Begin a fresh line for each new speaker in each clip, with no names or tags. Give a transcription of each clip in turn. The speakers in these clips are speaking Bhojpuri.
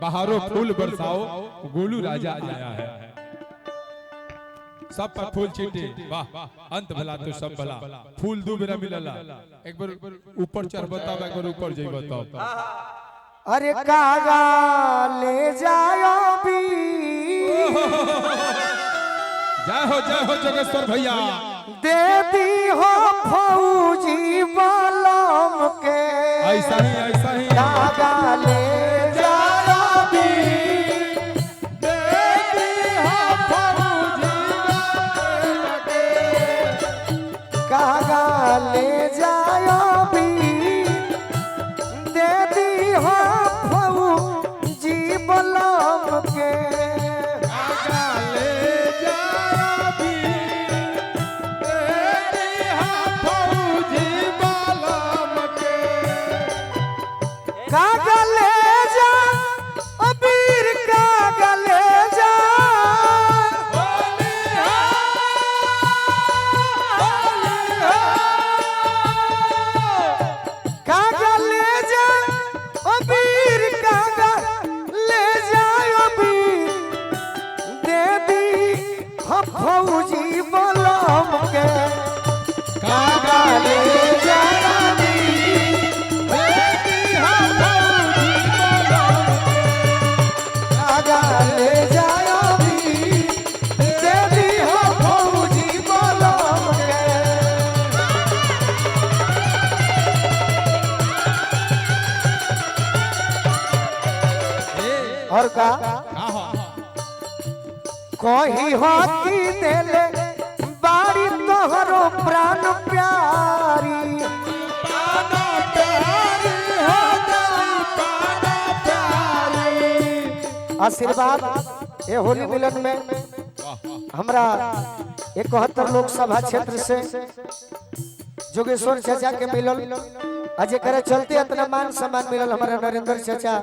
बाहरों फूल बरसाओ गोलू राजा आया है। सब पर फूल छीटे वाह अंत भला तो सब भला फूल दू बेरा मिलला एक बार ऊपर चढ़ बताओ एक बार ऊपर जाई बताओ।
अरे कागा ले जाओ भी
जय हो जोगेश्वर भैया
दे दी हो फौजी बलम के
ऐसा ही
कागा ले जाओ भी दे दी हो फौजी बलम के कागा ले जाओ भी दे दी हो फौजी बलम के कागा ले जा अबीर कागा ले जा कागा ले जा अबीर कागा ले जा अबीर दे दी हम फौजी बलम के कागा ले जा और का कही होती देले बाड़ी तोहरो प्राण प्यारी आशीर्वाद ये होली मिलन में हमरा 71 लोकसभा क्षेत्र से जोगेश्वर चाचा के मिलल आज करे चलते इतना मान सम्मान मिलल हमारा नरेंद्र चाचा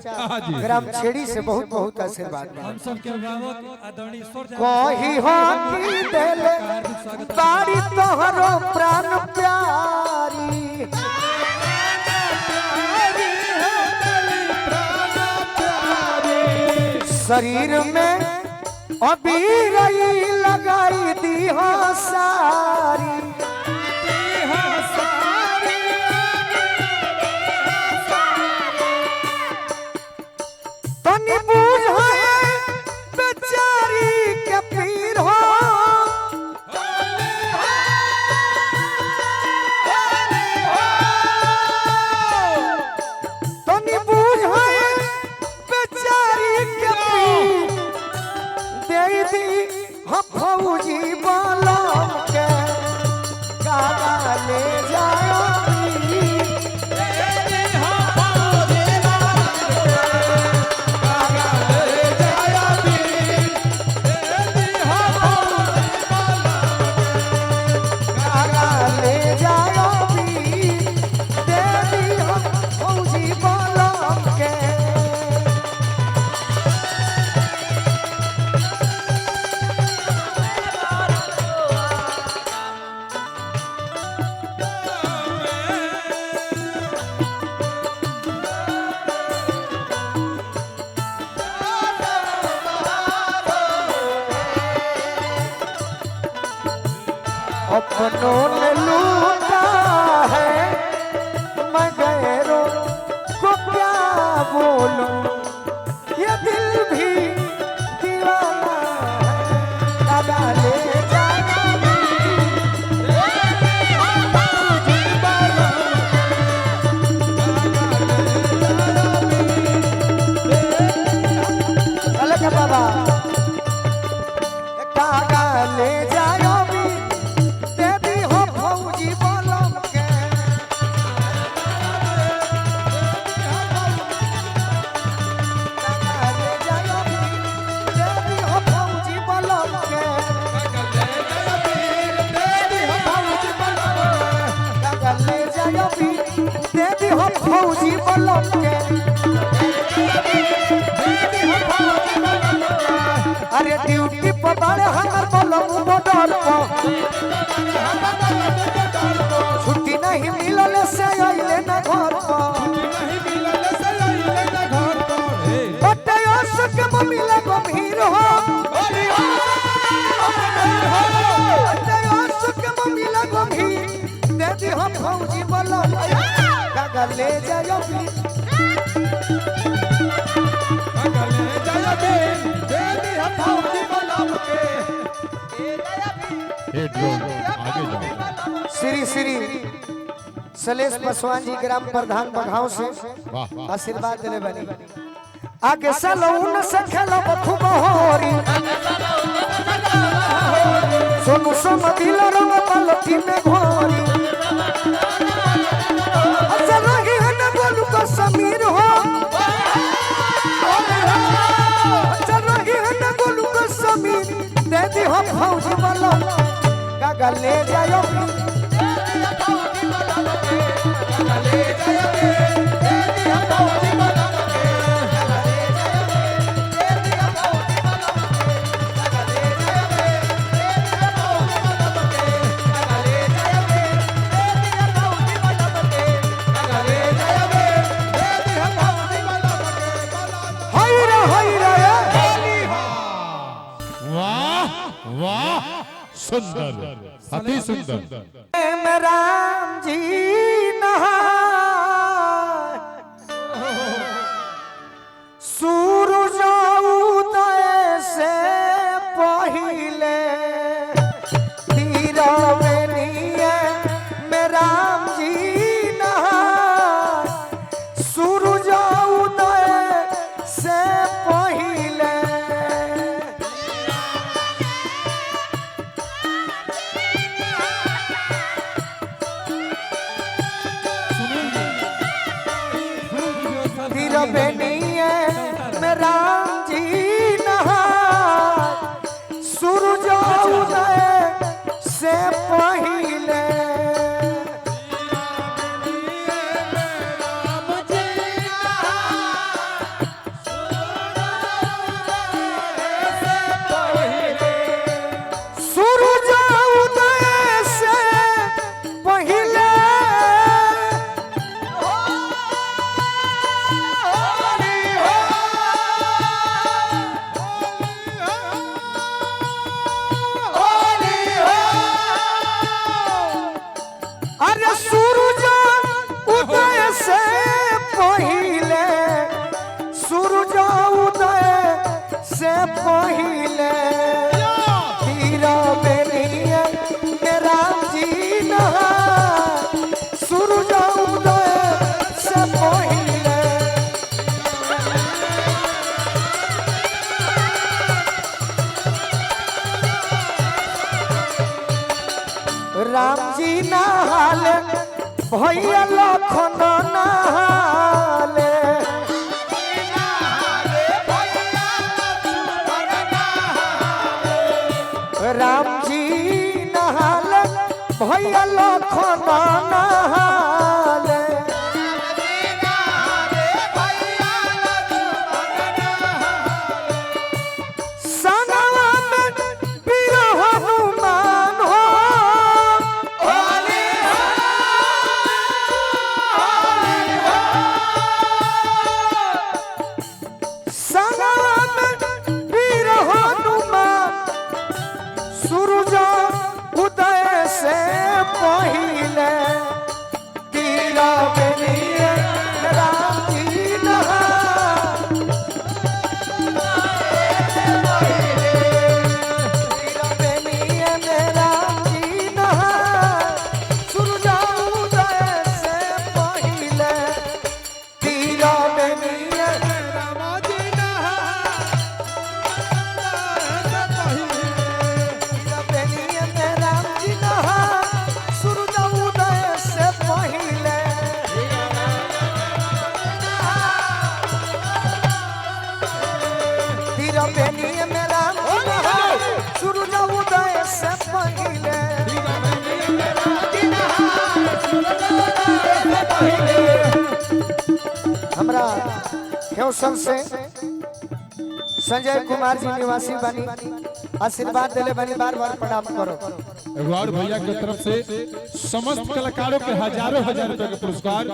ग्राम छेड़ी से बहुत बहुत आशीर्वाद
हम सब के अभिभावक आदरणीय ईश्वर
कही हो कि देले बाड़ी तोहरो प्राण प्यारी शरीर में अबीर लगाई दी हो सारी तनी बूझ बेचारी के पीर हो तनी बूझ बेचारी के पीर दे दी हम फौजी बलम के कागा ले जाओ अपनों ने लूटा है मैं गैरों को क्या बोलूं ये दिल भी दीवाना है कागा ले जाना चले बाबा कागा ले जाओ फौजी बलम के अरे ड्यूटी पर बड़े हमर बलम बॉर्डर पर छुट्टी नहीं मिलल से आइले ना घर पर ले जायो भी
गले जय बीन दे दिया फौजी बलम के हे ड्रोन आगे जाओ
श्री श्री सलेश पासवान जी ग्राम प्रधान बघाव से
वाह
आशीर्वाद दिले बनी आगे सलून से खेलब खूब होरी सोनू सोम दिल रंग पलटी में घोरी अच्छा रही है न बोलू का समीर हो अच्छा रही है न बोलू का समीर दे दी हो फौजी वाला कागा ले जायो
सुंदर अति सुंदर
राम जी सूरज उदय से पहले तीरवनिया में राम जी सूरज उदय से पहले तीरवनिया में राम जी सूरज उदय से पहले सूरज उदय से पहले अरे सूरज उदय से पहले सूरज उदय से पहले तीरवनिया में राम जी सूरज उदय से पहले राम जी नहाले भैया लखन नहाले राम जी नहाले भैया लखन नहाले संगवा में वीर हनुमान हो संगवा में वीर हनुमान सूरज उदय से पहले तीरवनिया राम जी तीरवनिया राम जी सूरज उदय से पहले तीरवनिया तीरवनिया राम जी सूरज उदय से पहले तीरवनिया राम जी सूरज उदय से पहले हमरा केवसन से संजय कुमार जी निवासी बनी आशीर्वाद दिले बनी बार बार प्रणाम करो
और भैया की तरफ से समस्त कलाकारों के हजारों हजार रुपए के पुरस्कार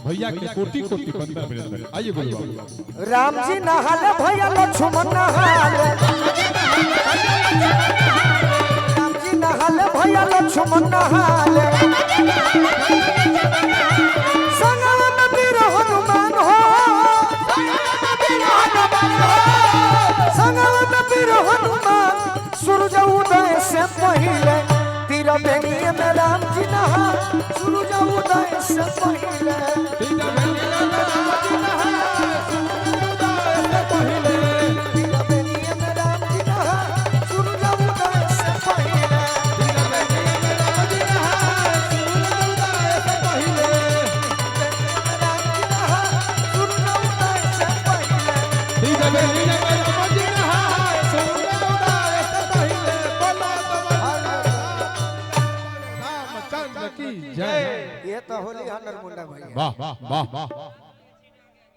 भैया के कोटि कोटि बंदर मिलत है आइए बोलो
राम जी नहाले भैया लक्ष्मण नहाले राम जी नहाले भैया लक्ष्मण नहाले संगम पहले तीर बेनिए में राम जी नहा सूरज उदय से पहले
तीर बेनिए में राम जी नहा
तीर बेनिए में राम जी नहा सूरज उदय से पहले
तीर बेनिए में राम जी नहा सूरज उदय से पहले तीर बेनिए में राम जी नहा सूरज उदय से पहले बोलो रामचंद्र की जय।
ये तो होली हनर मुंडा भाई।
वाह वाह वाह वाह।